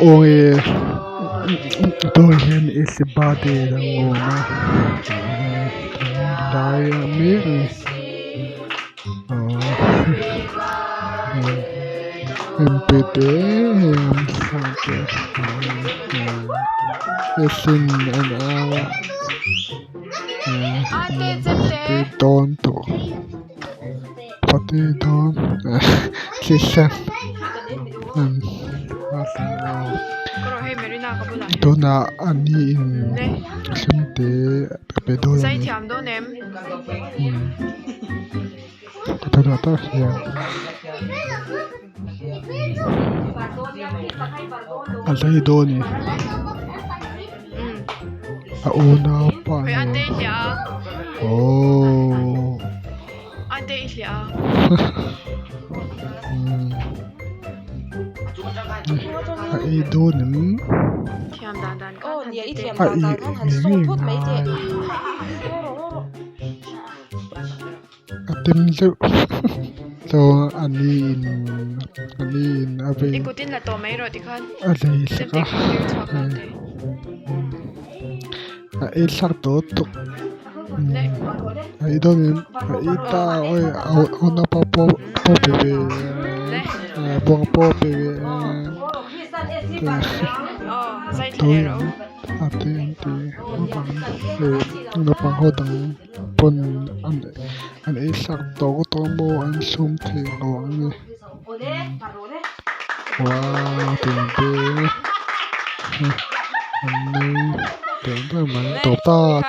Oye, Dorian is the body of the owner. Diamond. MPD, it's in an hour. Don't. But they don't. Listen. Ito na ani in simte pedo Say tiam do nem. Ito na to siya. Alay do ni. Auna pa. Hoy ate ya. Oh. Ate ya. Ai do ni. Tiam dan dan. Ô, nhớ ít thiểm đàn đàn con hẳn xô thốt mấy chị. Atim so ani in ave Ikutin la to may ro di kan. alay Sim saka. tik clear talk ate. Ai sarto to. Ne. Ai do ni. Ai ta oi ona pa po bebe. Buang po bebe. Oh, say Tôi tiam ro. ate nó bằng hồ tầng pun anh ấy sắc tố tố mô anh sum thì ngon như wow tiền tê anh ấy tưởng là mà tổ ta